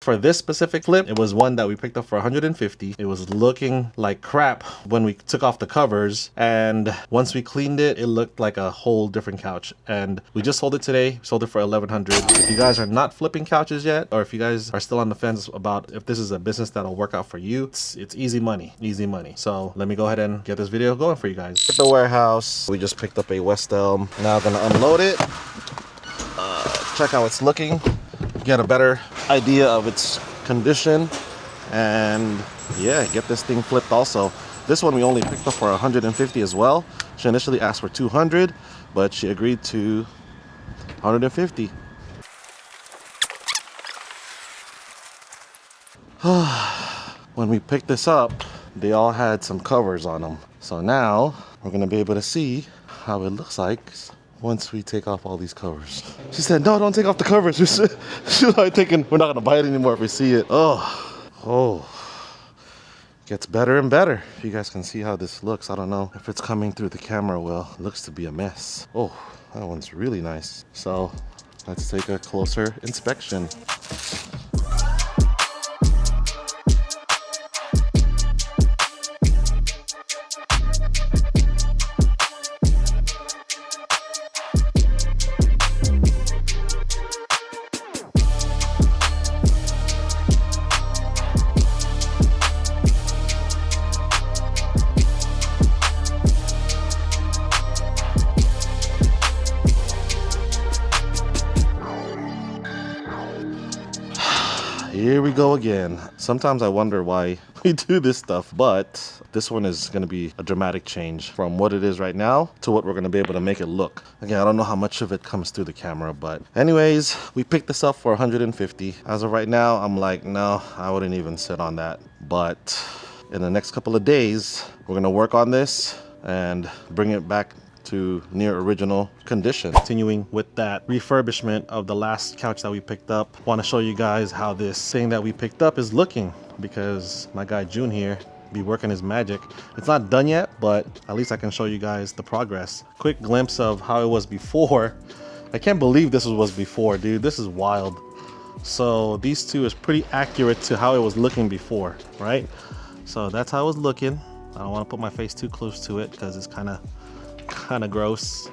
For this specific flip, it was one that we picked up for 150. It was looking like crap when we took off the covers, and once we cleaned it, it looked like a whole different couch. And we just sold it today, sold it for 1100. If you guys are not flipping couches yet, or if you guys are still on the fence about if this is a business that'll work out for you, it's easy money, easy money. So let me go ahead and get this video going for you guys. At the warehouse, we just picked up a West Elm. Now gonna unload it, check how it's looking, get a better idea of its condition, and yeah, get this thing flipped also. This one we only picked up for 150 as well. She initially asked for 200, but she agreed to 150. When we picked this up, they all had some covers on them. So now we're gonna be able to see how it looks like once we take off all these covers. She said, no, don't take off the covers. She's like thinking we're not gonna buy it anymore if we see it. Oh, gets better and better. If you guys can see how this looks, I don't know if it's coming through the camera well. It looks to be a mess. Oh, that one's really nice. So let's take a closer inspection. Here we go again. Sometimes I wonder why we do this stuff, but this one is going to be a dramatic change from what it is right now to what we're going to be able to make it look. Again, I don't know how much of it comes through the camera, but anyways, we picked this up for 150. As of right now, I'm like, no, I wouldn't even sit on that. But in the next couple of days, we're going to work on this and bring it back to near original condition. Continuing with that refurbishment of the last couch that we picked up, want to show you guys how this thing that we picked up is looking, because my guy June here be working his magic. It's not done yet, but at least I can show you guys the progress. Quick glimpse of how it was before. I can't believe this was before, dude. This is wild. So these two is pretty accurate to how it was looking before, right? So that's how it was looking. I don't want to put my face too close to it because it's kind of gross.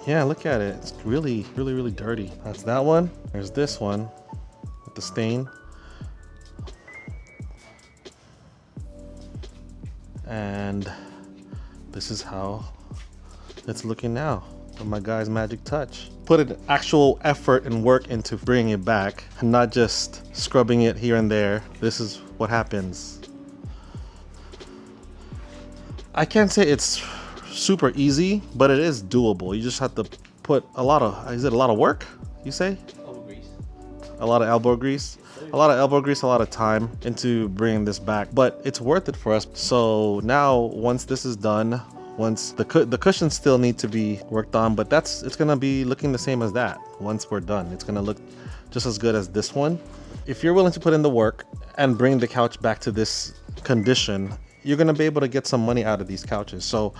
Yeah, look at it. It's really dirty. That's that one. There's this one with the stain. And this is how it's looking now with my guy's magic touch. Put an actual effort and work into bringing it back, and not just scrubbing it here and there. This is what happens. I can't say it's super easy, but it is doable. You just have to put a lot of, is it a lot of work, you say? Elbow grease. A lot of elbow grease. A lot of elbow grease, a lot of time into bringing this back, but it's worth it for us. So now, once this is done, once the cushions still need to be worked on, but it's gonna be looking the same as that. Once we're done, it's gonna look just as good as this one. If you're willing to put in the work and bring the couch back to this condition, you're gonna be able to get some money out of these couches. So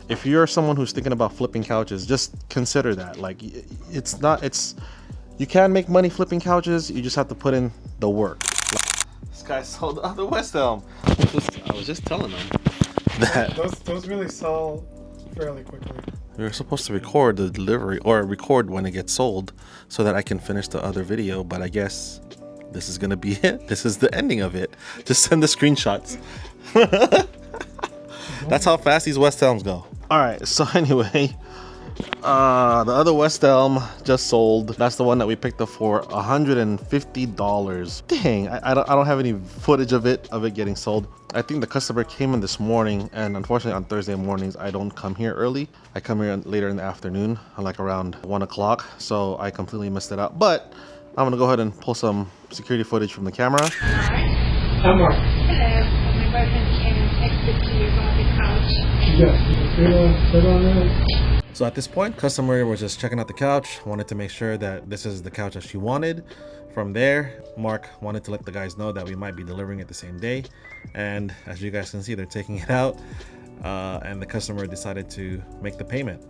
if you're someone who's thinking about flipping couches, just consider that. Like, you can make money flipping couches, you just have to put in the work. This guy sold the other West Elm. I was just telling him that those really sell fairly quickly. we're supposed to record the delivery, or record when it gets sold, so that I can finish the other video, but I guess this is gonna be it. This is the ending of it. Just send the screenshots. That's how fast these West Elms go. All right, so anyway, the other West Elm just sold. That's the one that we picked up for $150. Dang, I don't have any footage of it getting sold. I think the customer came in this morning, and unfortunately on Thursday mornings I don't come here early. I come here later in the afternoon, like around 1 o'clock, so I completely missed it out. But I'm gonna go ahead and pull some security footage from the camera. I'm Mark. Hello, my boyfriend came and texted to you about the couch. Yes, sit on that. So at this point, customer was just checking out the couch, wanted to make sure that this is the couch that she wanted. From there, Mark wanted to let the guys know that we might be delivering it the same day. And as you guys can see, they're taking it out, and the customer decided to make the payment.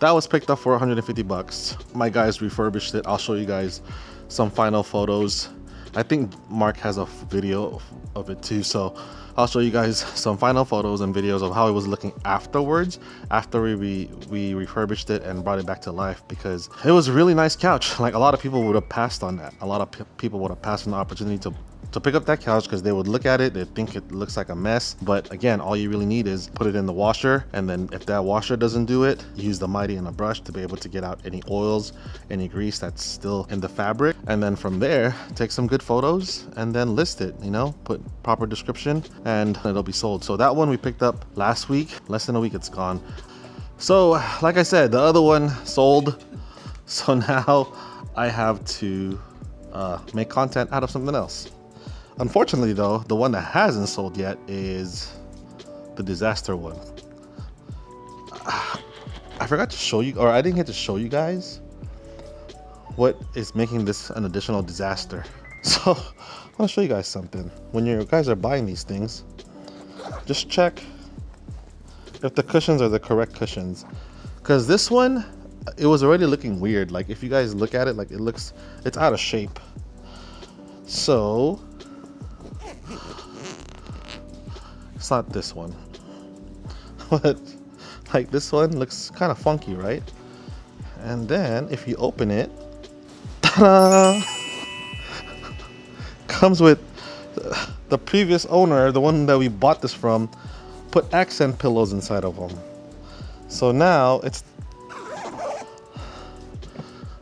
That was picked up for 150 bucks. My guys refurbished it. I'll show you guys some final photos I think Mark has a video of it too, so I'll show you guys some final photos and videos of how it was looking afterwards, after we refurbished it and brought it back to life, because it was a really nice couch. Like, a lot of people would have passed on that. A lot of people would have passed on the opportunity to pick up that couch because they would look at it, they'd think it looks like a mess. But again, all you really need is put it in the washer, and then if that washer doesn't do it, use the Mighty and a brush to be able to get out any oils, any grease that's still in the fabric. And then from there, take some good photos and then list it, you know, put proper description, and it'll be sold. So that one we picked up last week, less than a week it's gone. So like I said, the other one sold. So now I have to make content out of something else. Unfortunately though, the one that hasn't sold yet is the disaster one. I forgot to show you, or I didn't get to show you guys what is making this an additional disaster. So I want to show you guys something. When you guys are buying these things, just check if the cushions are the correct cushions. Because this one, it was already looking weird. Like, if you guys look at it, like, it's out of shape. So it's not this one, but like, this one looks kind of funky, right? And then if you open it, ta-da! Comes with the previous owner, the one that we bought this from, put accent pillows inside of them. So now it's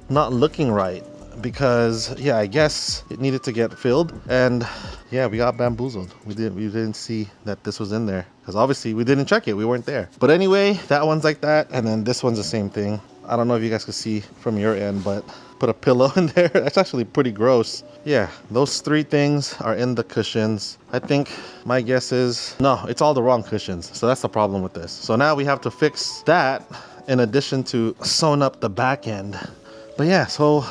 not looking right, because yeah, I guess it needed to get filled, and yeah, we got bamboozled. We didn't see that this was in there, because obviously we didn't check it, we weren't there. But anyway, that one's like that, and then this one's the same thing. I don't know if you guys can see from your end, but put a pillow in there. That's actually pretty gross. Yeah, those three things are in the cushions. I think my guess is no, it's all the wrong cushions. So that's the problem with this. So now we have to fix that in addition to sewing up the back end. But yeah, so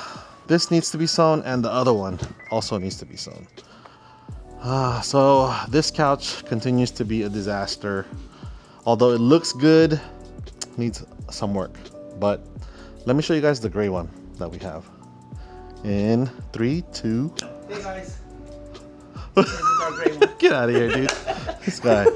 this needs to be sewn, and the other one also needs to be sewn. So this couch continues to be a disaster. Although it looks good, needs some work. But let me show you guys the gray one that we have. In 3, 2. Hey guys. This is our gray one. Get out of here, dude. This guy.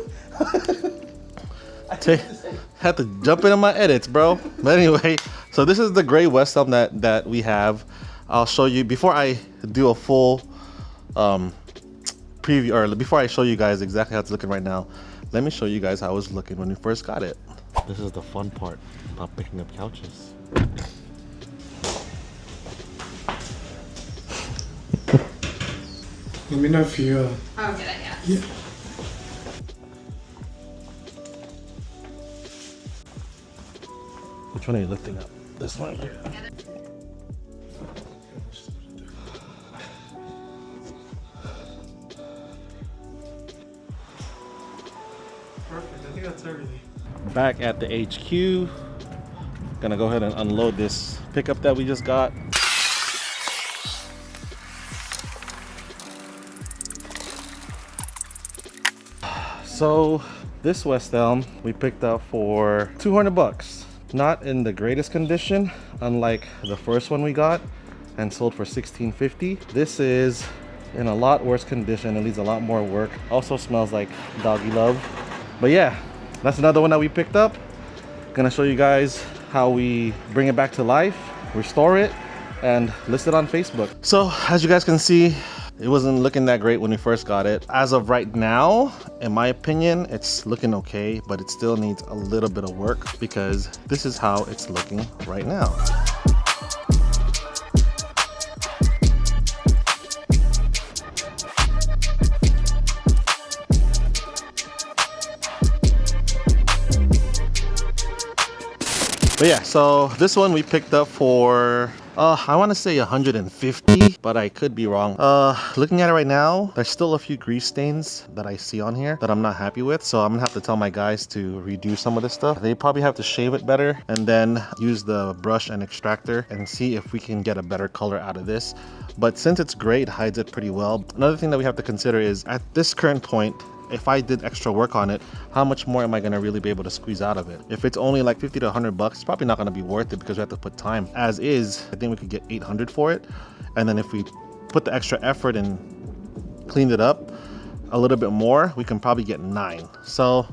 Had to jump into my edits, bro. But anyway, so this is the gray West Elm that we have. I'll show you before I do a full preview, or before I show you guys exactly how it's looking right now. Let me show you guys how it was looking when we first got it. This is the fun part about picking up couches. Let me know if you. Oh, good idea. Yeah. Which one are you lifting up? This one here. Perfect. I think that's everything. Back at the HQ. Gonna go ahead and unload this pickup that we just got. So this West Elm we picked up for 200 bucks. Not in the greatest condition, unlike the first one we got and sold for $16.50. This is in a lot worse condition. It needs a lot more work. Also smells like doggy love. But yeah, that's another one that we picked up. Gonna show you guys how we bring it back to life, restore it, and list it on Facebook. So as you guys can see, it wasn't looking that great when we first got it. As of right now, in my opinion, it's looking okay, but it still needs a little bit of work, because this is how it's looking right now. But yeah, so this one we picked up for I want to say 150, but I could be wrong. Looking at it right now, there's still a few grease stains that I see on here that I'm not happy with. So I'm gonna have to tell my guys to redo some of this stuff. They probably have to shave it better and then use the brush and extractor and see if we can get a better color out of this. But since it's gray, it hides it pretty well. Another thing that we have to consider is at this current point, if I did extra work on it, how much more am I gonna really be able to squeeze out of it? If it's only like 50 to 100 bucks, it's probably not gonna be worth it because we have to put time. As is, I think we could get 800 for it. And then if we put the extra effort and cleaned it up a little bit more, we can probably get 9. So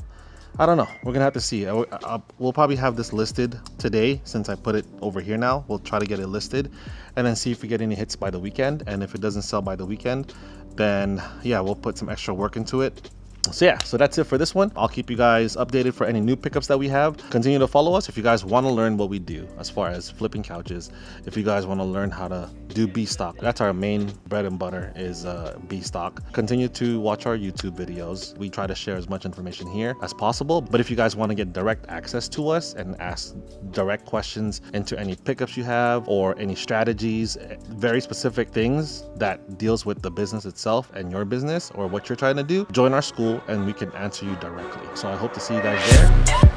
I don't know, we're gonna have to see. We'll probably have this listed today since I put it over here now. We'll try to get it listed and then see if we get any hits by the weekend. And if it doesn't sell by the weekend, then yeah, we'll put some extra work into it. So yeah, so that's it for this one. I'll keep you guys updated for any new pickups that we have. Continue to follow us if you guys want to learn what we do as far as flipping couches. If you guys want to learn how to do B stock, that's our main bread and butter, is B stock. Continue to watch our YouTube videos. We try to share as much information here as possible. But if you guys want to get direct access to us and ask direct questions into any pickups you have or any strategies, very specific things that deals with the business itself and your business or what you're trying to do, join our school and we can answer you directly. So I hope to see you guys there.